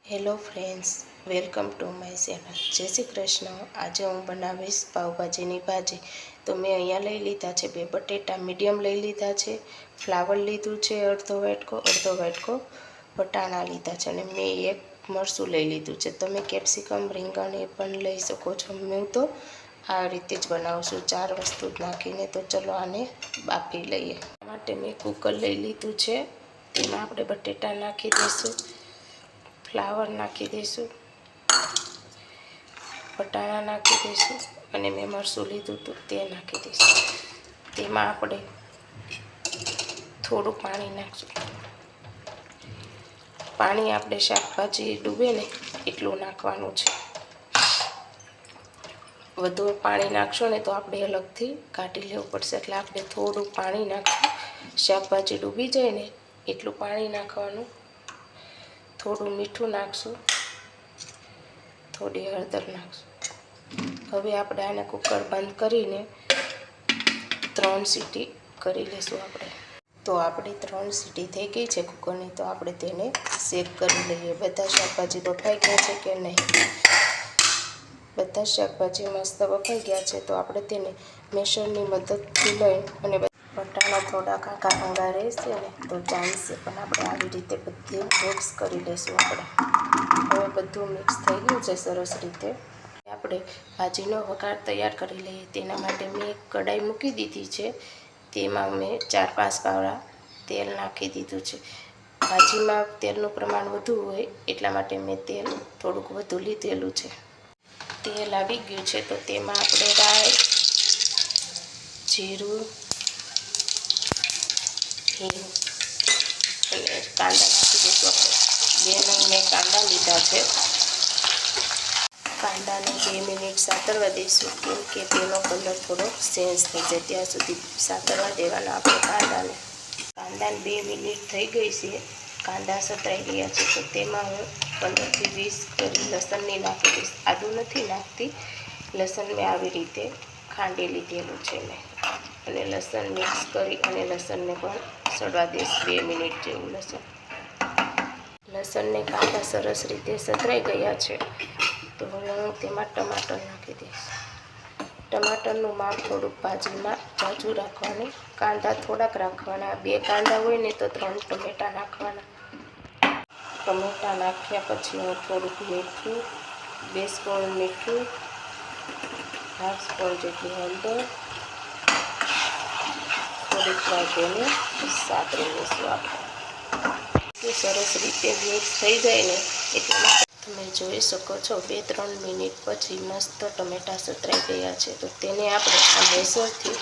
Hello friends, welcome to my channel. જય શ્રી કૃષ્ણ. આજે હું બનાવીશ પાવભાજીની ભાજી. તો મેં અહીંયા લઈ લીધા છે 2 બટેટા મીડિયમ લઈ લીધા છે, ફ્લાવર લીધું છે અડધો વાટકો વટાણા લીધા છે, અને મેં 1 મરચું લઈ લીધું છે. તમે કેપ્સિકમ રીંગણ એ પણ લઈ શકો છો. હું તો આ રીતે જ બનાવું છું, 4 વસ્તુ નાખીને. તો ચલો આને બાફી લઈએ. માટે મેં કુકર લઈ લીધું છે. તેમાં આપણે બટેટા નાખી દઈશું, ફ્લાવર નાખી દઈશું, વટાણા નાખી દઈશું, અને મેં મરચું લીધું હતું તે નાખી દઈશું. તેમાં આપણે થોડું પાણી નાખશું. પાણી આપણે શાકભાજી ડૂબે ને એટલું નાખવાનું છે. વધુ પાણી નાખશો ને તો આપણે અલગથી કાઢી લેવું પડશે. એટલે આપણે થોડું પાણી નાખશું. શાકભાજી ડૂબી જાય ને એટલું પાણી નાખવાનું. થોડું મીઠું નાખશું, થોડી હળદર નાખશું. હવે આપણે આને કુકર બંધ કરીને 3 સીટી કરી લઈશું આપણે. તો આપણી 3 સીટી થઈ ગઈ છે કુકરની. તો આપણે તેને શેક કરી લઈએ. બધા શાકભાજી બફાઈ ગયા છે કે નહીં? બધા શાકભાજી મસ્ત બફાઈ ગયા છે. તો આપણે તેને મેશરની મદદથી લઈ અને વટાણા થોડા કાકા રહેશે ને તો ચાલશે, પણ આપણે આવી રીતે બધું મિક્સ કરી લઈશું. હવે બધું મિક્સ થઈ ગયું છે સરસ રીતે. આપણે ભાજીનો વઘાર તૈયાર કરી લઈએ. તેના માટે મેં એક કઢાઈ મૂકી દીધી છે. તેમાં મેં 4-5 પાવડા તેલ નાખી દીધું છે. ભાજીમાં તેલનું પ્રમાણ વધુ હોય એટલા માટે મેં તેલ થોડુંક વધુ લીધેલું છે. તેલ આવી ગયું છે તો તેમાં આપણે રાઈ, જીરું, હિંગ અને કાંદા નાખી દઈશું. આપણે 2 મેં કાંદા લીધા છે. કાંદાને 2 મિનિટ સાતરવા દઈશું, કેમ કે તેનો કલર થોડો ચેન્જ થઈ જાય ત્યાં સુધી સાતરવા દેવાના આપણે કાંદાને. 2 મિનિટ થઈ ગઈ છે. કાંદા સતરાઈ ગયા છે. તો તેમાં હું 15-20 કરી લસણની નાખી દઈશ. આદું નથી નાખતી, લસણ મેં આવી રીતે ખાંડી લીધેલું છે મેં. અને લસણ મિક્સ કરી અને લસણને પણ સડવા દઈશ 2 મિનિટ જેવું. લસણને કાંદા સરસ રીતે સતરાઈ ગયા છે. તો હવે હું તેમાં ટમાટર નાખી દઈશ. ટમાટરનું માપ થોડુંક ભાજીમાં ઝાઝું રાખવાનું. કાંદા થોડાક રાખવાના. 2 કાંદા હોય ને તો 3 ટમેટાં નાખવાના. ટમેટાં નાખ્યા પછી હું થોડુંક મીઠું, 2 સ્પૂન મીઠું, 1/2 સ્પૂન જેટલી હળદર, થોડીક વાર તેને સાતરી લઈશું આપણે. સરસ રીતે મિક્સ થઈ જાય ને એટલે તમે જોઈ શકો છો 2-3 મિનિટ પછી મસ્ત ટમેટાં સતરાઈ ગયા છે. તો તેને આપણે આ મેસરથી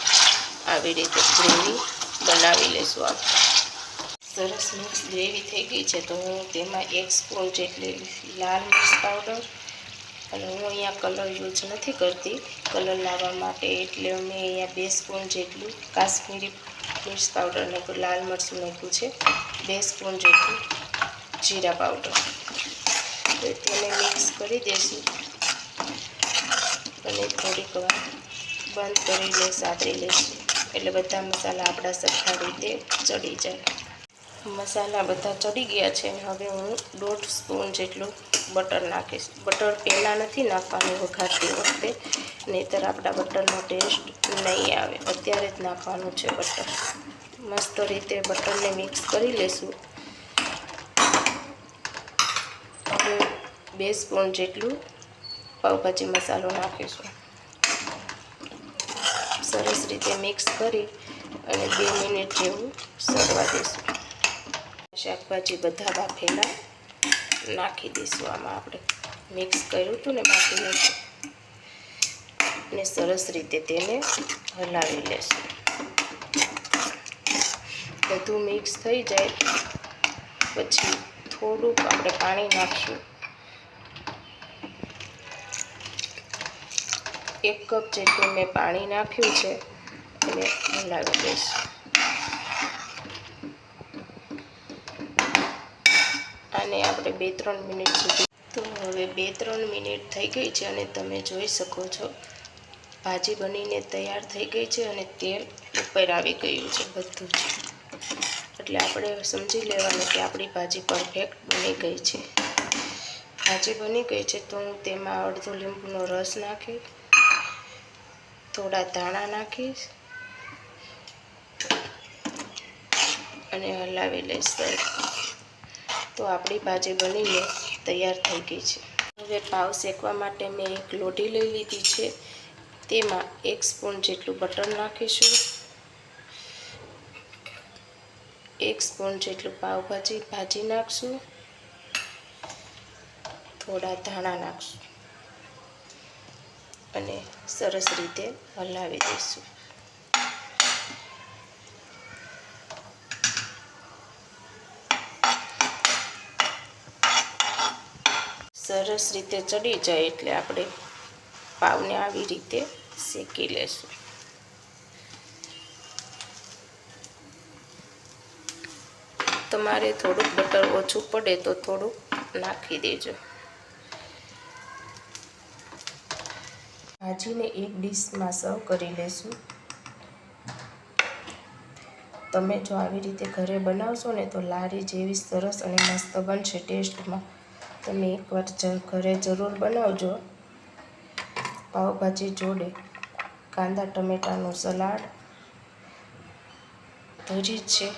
આવી રીતે ગ્રેવી બનાવી લઈશું આપણે. સરસ મિક્સ ગ્રેવી થઈ ગઈ છે. તો હું તેમાં 1 સ્પૂન જેટલી લાલ મિર્ચ પાવડર, અને હું અહીંયા કલર યુઝ નથી કરતી કલર લાવવા માટે, એટલે મેં અહીંયા 2 સ્પૂન જેટલું કાશ્મીરી મિર્ચ પાવડર નાખ્યું, લાલ મરચું નાખ્યું છે, 2 સ્પૂન જેટલું જીરા પાવડર. તો તેને મિક્સ કરી દઈશું અને થોડીક વાર બંધ કરીને સાતરી લઈશું, એટલે બધા મસાલા આપણા સરખા રીતે ચડી જાય. મસાલા બધા ચડી ગયા છે. હવે હું 1/2 સ્પૂન જેટલું બટર નાખીશ. બટર પહેલાં નથી નાખવાનું વઘારતી વખતે, નહીંતર આપણા બટરનો ટેસ્ટ નહીં આવે. અત્યારે જ નાખવાનું છે બટર. મસ્ત રીતે બટરને મિક્સ કરી લઈશું. હવે 2 સ્પૂન જેટલું પાવભાજી મસાલો નાખીશું. સરસ રીતે મિક્સ કરી અને 2 મિનિટ જેવું સડવા દઈશું. શાકભાજી બધા બાફેલા નાખી દઈશું. આમાં આપણે મિક્સ કર્યું હતું ને બાફીને, અને સરસ રીતે તેને હલાવી લઈશું. બધું મિક્સ થઈ જાય પછી થોડુંક આપણે પાણી નાખશું. 1 કપ જેટલું મેં પાણી નાખ્યું છે અને હલાવી દઈશું. આને આપણે 2-3 મિનિટ સુધી. તો હવે 2-3 મિનિટ થઈ ગઈ છે અને તમે જોઈ શકો છો ભાજી બનીને તૈયાર થઈ ગઈ છે અને તેલ ઉપર આવી ગયું છે બધું જ. એટલે આપણે સમજી લેવાનું કે આપણી ભાજી પરફેક્ટ બની ગઈ છે. ભાજી બની ગઈ છે તો હું તેમાં અડધો લીંબુનો રસ નાખી, થોડા ધાણા નાખીશ અને હલાવી લઈશ. તો આપણી ભાજી બનીને તૈયાર થઈ ગઈ છે. હવે પાવ શેકવા માટે મેં એક લોઢી લઈ લીધી છે. તેમાં 1 સ્પૂન જેટલું બટર નાખીશું, 1 સ્પૂન જેટલું ભાજી નાખશું, થોડા ધાણા નાખશું અને સરસ રીતે હલાવી દઈશું. સરસ રીતે ચડી જાય એટલે આપણે પાવને આવી રીતે શેકી લેશું. તમારે થોડુંક બટર ઓછું પડે તો થોડુંક નાખી દેજો. ભાજીને એક ડીશમાં સર્વ કરી લેશું. તમે જો આવી રીતે ઘરે બનાવશો ને તો લારી જેવી સરસ અને મસ્ત બનશે ટેસ્ટમાં. તમે એકવાર ઘરે જરૂર બનાવજો. પાવભાજી જોડે કાંદા ટમેટાનું સલાડ ભરી છે.